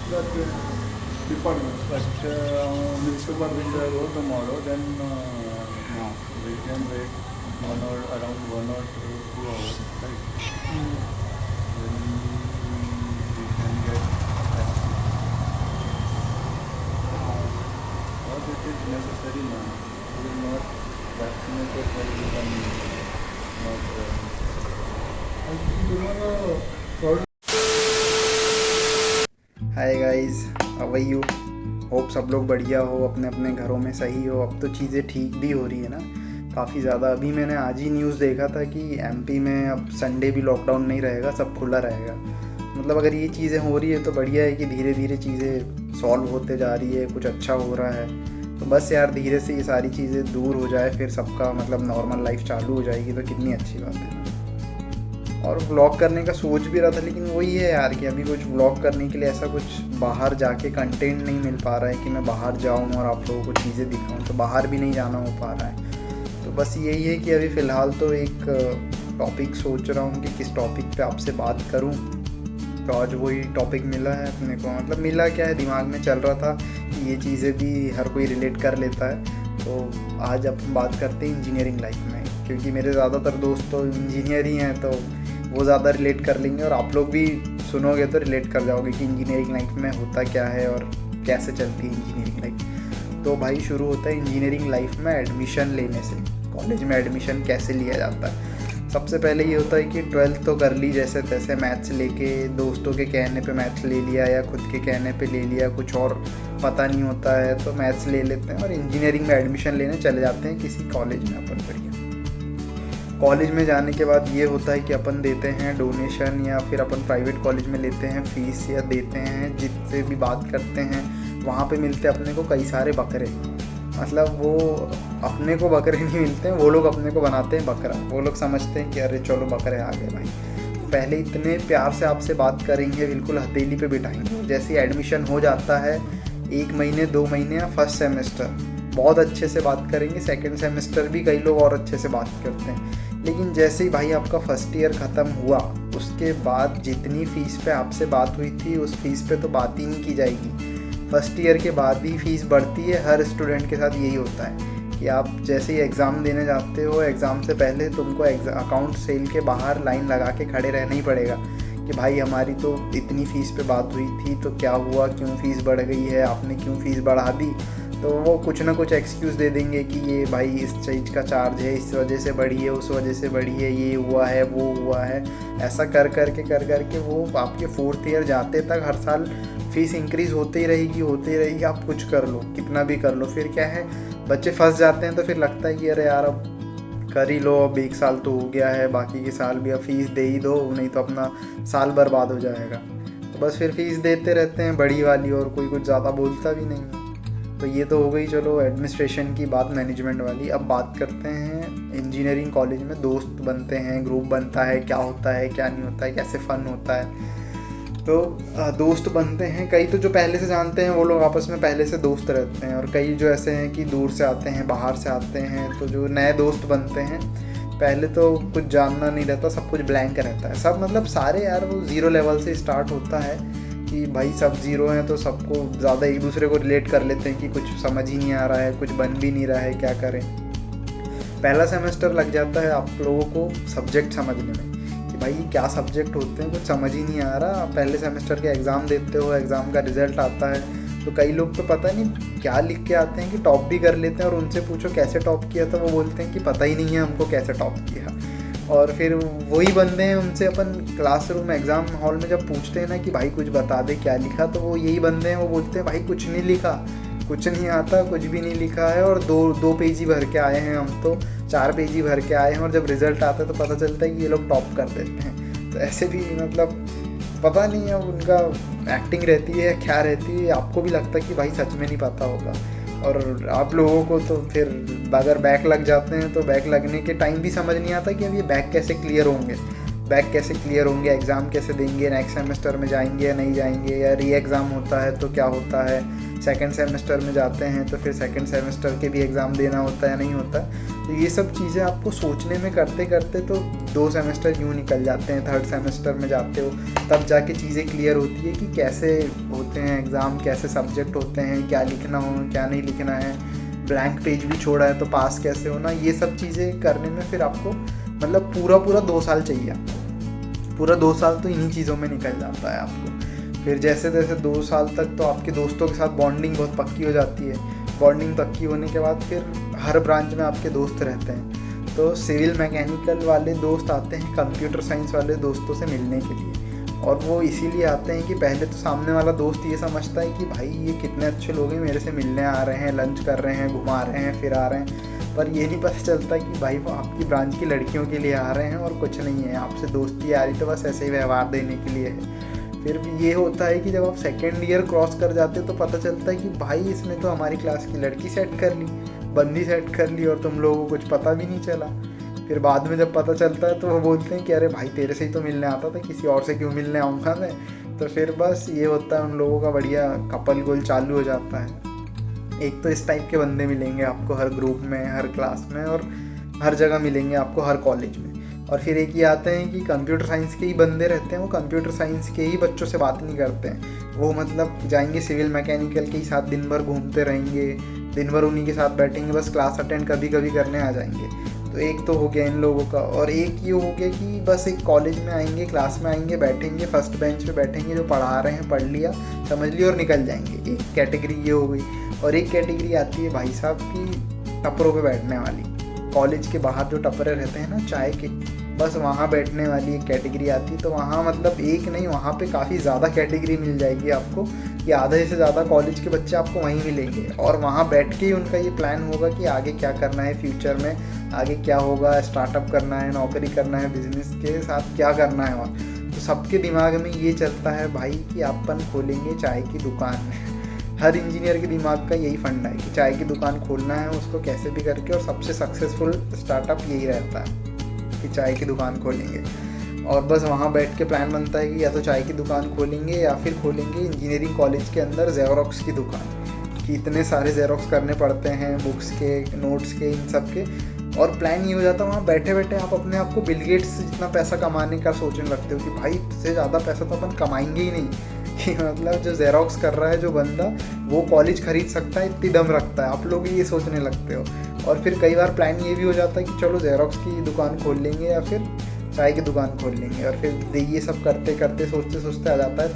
that department. But newspaper will go tomorrow, then no, we can wait around 1 or 2 hours, right? Then we can get vaccine. But it is necessary now. We will not vaccinated, then we can not. I think tomorrow. Hi guys, how are you? Hope सब लोग बढ़िया हो, अपने अपने घरों में सही हो। अब तो चीज़ें ठीक भी हो रही है ना काफ़ी ज़्यादा। अभी मैंने आज ही न्यूज़ देखा था कि एमपी में अब संडे भी लॉकडाउन नहीं रहेगा, सब खुला रहेगा। मतलब अगर ये चीज़ें हो रही है तो बढ़िया है कि धीरे धीरे चीज़ें सॉल्व होते जा रही है, कुछ अच्छा हो रहा है। तो बस यार धीरे से ये सारी चीज़ें दूर हो जाए, फिर सबका मतलब नॉर्मल लाइफ चालू हो जाएगी तो कितनी अच्छी बात है। और व्लॉग करने का सोच भी रहा था, लेकिन वही है यार कि अभी कुछ व्लॉग करने के लिए ऐसा कुछ बाहर जाके कंटेंट नहीं मिल पा रहा है कि मैं बाहर जाऊं और आप लोगों को चीज़ें दिखाऊं। तो बाहर भी नहीं जाना हो पा रहा है। तो बस यही है कि अभी फ़िलहाल तो एक टॉपिक सोच रहा हूँ कि किस टॉपिक पे आपसे बात करूँ। तो आज वही टॉपिक मिला है अपने को। मतलब मिला क्या है, दिमाग में चल रहा था कि ये चीज़ें भी हर कोई रिलेट कर लेता है। तो आज अपन बात करते हैं इंजीनियरिंग लाइफ में, क्योंकि मेरे ज़्यादातर दोस्त तो इंजीनियर ही हैं, तो वो ज़्यादा रिलेट कर लेंगे और आप लोग भी सुनोगे तो रिलेट कर जाओगे कि इंजीनियरिंग लाइफ में होता क्या है और कैसे चलती है इंजीनियरिंग लाइफ। तो भाई शुरू होता है इंजीनियरिंग लाइफ में एडमिशन लेने से। कॉलेज में एडमिशन कैसे लिया जाता है? सबसे पहले ये होता है कि 12th तो कर ली जैसे तैसे, मैथ्स लेके, दोस्तों के कहने पे मैथ्स ले लिया या खुद के कहने पे ले लिया, कुछ और पता नहीं होता है तो मैथ्स ले लेते हैं और इंजीनियरिंग में एडमिशन लेने चले जाते हैं किसी कॉलेज में अपन। बढ़िया कॉलेज में जाने के बाद ये होता है कि अपन देते हैं डोनेशन, या फिर अपन प्राइवेट कॉलेज में लेते हैं फीस या देते हैं। जिससे भी बात करते हैं वहाँ पे मिलते हैं अपने को कई सारे बकरे। मतलब वो अपने को बकरे नहीं मिलते हैं, वो लोग अपने को बनाते हैं बकरा। वो लोग समझते हैं कि अरे चलो बकरे आ गए भाई। पहले इतने प्यार से आपसे बात करेंगे, बिल्कुल हथेली पे बिठाएंगे। जैसे ही एडमिशन हो जाता है 1 महीने 2 महीने या फर्स्ट सेमेस्टर बहुत अच्छे से बात करेंगे, सेकंड सेमेस्टर भी कई लोग और अच्छे से बात करते हैं। लेकिन जैसे ही भाई आपका फर्स्ट ईयर ख़त्म हुआ उसके बाद जितनी फ़ीस पे आपसे बात हुई थी उस फीस पे तो बात ही नहीं की जाएगी। फर्स्ट ईयर के बाद ही फ़ीस बढ़ती है। हर स्टूडेंट के साथ यही होता है कि आप जैसे ही एग्ज़ाम देने जाते हो, एग्ज़ाम से पहले तुमको अकाउंट सेल के बाहर लाइन लगा के खड़े रहना ही पड़ेगा कि भाई हमारी तो इतनी फ़ीस पे बात हुई थी, तो क्या हुआ, क्यों फ़ीस बढ़ गई है, आपने क्यों फ़ीस बढ़ा दी। तो वो कुछ ना कुछ एक्सक्यूज़ दे देंगे कि ये भाई इस चीज़ का चार्ज है, इस वजह से बढ़ी है, उस वजह से बढ़ी है, ये हुआ है, वो हुआ है। ऐसा कर करके वो आपके 4th ईयर जाते तक हर साल फ़ीस इंक्रीज़ होती ही रहेगी। आप कुछ कर लो, कितना भी कर लो, फिर क्या है, बच्चे फंस जाते हैं। तो फिर लगता है कि अरे यार अब कर ही लो, अब 1 साल तो हो गया है, बाकी के साल भी अब फ़ीस दे ही दो, नहीं तो अपना साल बर्बाद हो जाएगा। तो बस फिर फ़ीस देते रहते हैं बड़ी वाली, और कोई कुछ ज़्यादा बोलता भी नहीं है। तो ये तो हो गई चलो एडमिनिस्ट्रेशन की बात, मैनेजमेंट वाली। अब बात करते हैं इंजीनियरिंग कॉलेज में दोस्त बनते हैं, ग्रुप बनता है, क्या होता है क्या नहीं होता है, कैसे फ़न होता है। तो दोस्त बनते हैं कई, तो जो पहले से जानते हैं वो लोग आपस में पहले से दोस्त रहते हैं, और कई जो ऐसे हैं कि दूर से आते हैं, बाहर से आते हैं। तो जो नए दोस्त बनते हैं पहले तो कुछ जानना नहीं रहता, सब कुछ ब्लैंक रहता है। सब मतलब सारे यार वो ज़ीरो लेवल से स्टार्ट होता है कि भाई सब ज़ीरो हैं, तो सबको ज़्यादा एक दूसरे को रिलेट कर लेते हैं कि कुछ समझ ही नहीं आ रहा है, कुछ बन भी नहीं रहा है, क्या करें। पहला सेमेस्टर लग जाता है आप लोगों को सब्जेक्ट समझने में कि भाई ये क्या सब्जेक्ट होते हैं, कुछ समझ ही नहीं आ रहा। पहले सेमेस्टर के एग्ज़ाम देते हो, एग्ज़ाम का रिज़ल्ट आता है तो कई लोग तो पता नहीं क्या लिख के आते हैं कि टॉप भी कर लेते हैं, और उनसे पूछो कैसे टॉप किया, तो वो बोलते हैं कि पता ही नहीं है हमको कैसे टॉप किया। और फिर वही बंदे हैं, उनसे अपन क्लासरूम एग्ज़ाम हॉल में जब पूछते हैं ना कि भाई कुछ बता दे क्या लिखा, तो वो यही बंदे हैं, वो बोलते हैं भाई कुछ नहीं लिखा, कुछ नहीं आता, कुछ भी नहीं लिखा है, और दो पेज ही भर के आए हैं, हम तो 4 पेज ही भर के आए हैं, और जब रिज़ल्ट आता है तो पता चलता है कि ये लोग टॉप कर देते हैं। तो ऐसे भी मतलब पता नहीं है उनका एक्टिंग रहती है क्या रहती है, आपको भी लगता है कि भाई सच में नहीं पता होगा। और आप लोगों को तो फिर अगर बैक लग जाते हैं तो बैक लगने के टाइम भी समझ नहीं आता कि अब ये बैक कैसे क्लियर होंगे। बैक कैसे क्लियर होंगे, एग्ज़ाम कैसे देंगे, नेक्स्ट सेमेस्टर में जाएंगे या नहीं जाएंगे, या री एग्ज़ाम होता है तो क्या होता है, सेकंड सेमेस्टर में जाते हैं तो फिर सेकंड सेमेस्टर के भी एग्ज़ाम देना होता है या नहीं होता। तो ये सब चीज़ें आपको सोचने में करते करते तो 2 सेमेस्टर यूँ निकल जाते हैं। थर्ड सेमेस्टर में जाते हो तब जाके चीज़ें क्लियर होती है कि कैसे होते हैं एग्ज़ाम, कैसे सब्जेक्ट होते हैं, क्या लिखना हो क्या नहीं लिखना है, ब्लैंक पेज भी छोड़ा है तो पास कैसे होना। ये सब चीज़ें करने में फिर आपको मतलब पूरा 2 साल चाहिए। पूरा 2 साल तो इन्हीं चीज़ों में निकल जाता है आपको। फिर जैसे जैसे 2 साल तक तो आपके दोस्तों के साथ बॉन्डिंग बहुत पक्की हो जाती है। बॉन्डिंग पक्की होने के बाद फिर हर ब्रांच में आपके दोस्त रहते हैं। तो सिविल मैकेनिकल वाले दोस्त आते हैं कंप्यूटर साइंस वाले दोस्तों से मिलने के लिए, और वो इसीलिए आते हैं कि पहले तो सामने वाला दोस्त ये समझता है कि भाई ये कितने अच्छे लोग हैं, मेरे से मिलने आ रहे हैं, लंच कर रहे हैं, घुमा रहे हैं, फिर आ रहे हैं। पर ये नहीं पता चलता कि भाई वो आपकी ब्रांच की लड़कियों के लिए आ रहे हैं और कुछ नहीं है, आपसे दोस्ती आ रही तो बस ऐसे ही व्यवहार देने के लिए है। फिर भी ये होता है कि जब आप सेकेंड ईयर क्रॉस कर जाते हो तो पता चलता है कि भाई इसने तो हमारी क्लास की लड़की सेट कर ली, बंदी सेट कर ली, और तुम लोगों को कुछ पता भी नहीं चला। फिर बाद में जब पता चलता है तो वो बोलते हैं कि अरे भाई तेरे से ही तो मिलने आता था, किसी और से क्यों मिलने आऊँगा मैं। तो फिर बस ये होता है उन लोगों का बढ़िया कपल गोल चालू हो जाता है। एक तो इस टाइप के बंदे मिलेंगे आपको हर ग्रुप में, हर क्लास में, और हर जगह मिलेंगे आपको, हर कॉलेज में। और फिर एक ये आते हैं कि कंप्यूटर साइंस के ही बंदे रहते हैं, वो कंप्यूटर साइंस के ही बच्चों से बात नहीं करते हैं। वो मतलब जाएंगे सिविल मैकेनिकल के ही साथ दिन भर घूमते रहेंगे, दिन भर उन्हीं के साथ बैठेंगे, बस क्लास अटेंड कभी कभी करने आ जाएंगे। तो एक तो हो गया इन लोगों का। और एक ये हो गया कि बस एक कॉलेज में आएंगे, क्लास में आएंगे, बैठेंगे, फर्स्ट बेंच पे बैठेंगे, जो पढ़ा रहे हैं पढ़ लिया, समझ लिया और निकल जाएंगे। एक कैटेगरी ये हो गई। और एक कैटेगरी आती है भाई साहब की टपरों पे बैठने वाली। कॉलेज के बाहर जो टपरे रहते हैं ना चाय के, बस वहाँ बैठने वाली एक कैटेगरी आती है। तो वहाँ मतलब एक नहीं, वहाँ पे काफ़ी ज़्यादा कैटेगरी मिल जाएगी आपको, कि आधे से ज़्यादा कॉलेज के बच्चे आपको वहीं मिलेंगे। और वहाँ बैठ के ही उनका ये प्लान होगा कि आगे क्या करना है, फ्यूचर में आगे क्या होगा, स्टार्टअप करना है, नौकरी करना है, बिजनेस के साथ क्या करना है वहाँ। तो सबके दिमाग में ये चलता है भाई कि अपन खोलेंगे चाय की दुकान। हर इंजीनियर के दिमाग का यही फंडा है कि चाय की दुकान खोलना है, उसको कैसे भी करके। और सबसे सक्सेसफुल स्टार्टअप यही रहता है कि चाय की दुकान खोलेंगे। और बस वहाँ बैठ के प्लान बनता है कि या तो चाय की दुकान खोलेंगे या फिर खोलेंगे इंजीनियरिंग कॉलेज के अंदर जेरोक्स की दुकान, कि इतने सारे जेरोक्स करने पड़ते हैं बुक्स के, नोट्स के, इन सब के। और प्लान ये हो जाता है वहाँ बैठे बैठे आप अपने आप को बिल गेट्स से जितना पैसा कमाने का सोचने लगते हो कि भाई इससे ज़्यादा पैसा तो अपन कमाएंगे ही नहीं। कि मतलब जो जेरोक्स कर रहा है जो बंदा, वो कॉलेज खरीद सकता है, इतनी दम रखता है, आप लोग ये सोचने लगते हो। और फिर कई बार प्लान ये भी हो जाता है कि चलो जेरोक्स की दुकान खोल लेंगे या फिर चाय की दुकान खोल लेंगे। और फिर ये सब करते करते सोचते सोचते आ जाता है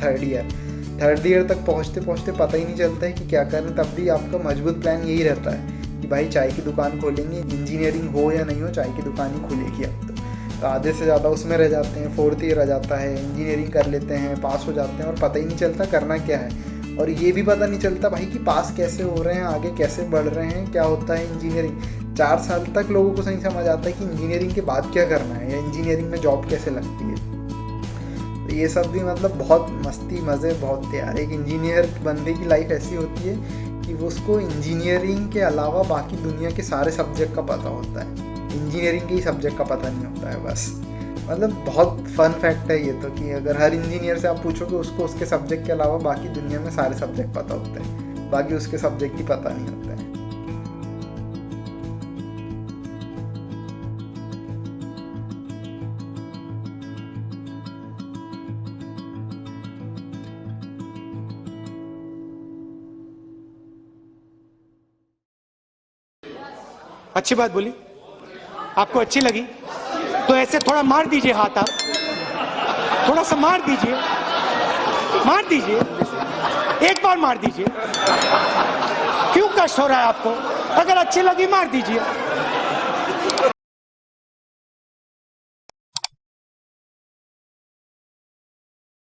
थर्ड ईयर तक पहुँचते पहुँचते पता ही नहीं चलता है कि क्या करें। तब भी आपका मजबूत प्लान यही रहता है कि भाई चाय की दुकान खोलेंगे, इंजीनियरिंग हो या नहीं हो चाय की दुकान ही खुलेगी अब तो। आधे से ज़्यादा उसमें रह जाते हैं, 4th ईयर आ जाता है, इंजीनियरिंग कर लेते हैं, पास हो जाते हैं, और पता ही नहीं चलता करना क्या है। और ये भी पता नहीं चलता भाई कि पास कैसे हो रहे हैं, आगे कैसे बढ़ रहे हैं, क्या होता है इंजीनियरिंग। 4 साल तक लोगों को सही समझ आता है कि इंजीनियरिंग के बाद क्या करना है, या इंजीनियरिंग में जॉब कैसे लगती है। तो ये सब भी मतलब बहुत मस्ती मज़े बहुत थे यार। एक इंजीनियर बंदे की लाइफ ऐसी होती है कि वो उसको इंजीनियरिंग के अलावा बाकी दुनिया के सारे सब्जेक्ट का पता होता है, इंजीनियरिंग के ही सब्जेक्ट का पता नहीं होता है बस। मतलब बहुत फन फैक्ट है ये तो, कि अगर हर इंजीनियर से आप पूछोगे उसको उसके सब्जेक्ट के अलावा बाकी दुनिया में सारे सब्जेक्ट पता होते हैं, बाकी उसके सब्जेक्ट ही पता नहीं होते हैं। अच्छी बात बोली, आपको अच्छी लगी तो ऐसे थोड़ा मार दीजिए हाथ, आप थोड़ा सा मार दीजिए, एक बार मार दीजिए। क्यों कष्ट हो रहा है आपको? अगर अच्छी लगी मार दीजिए।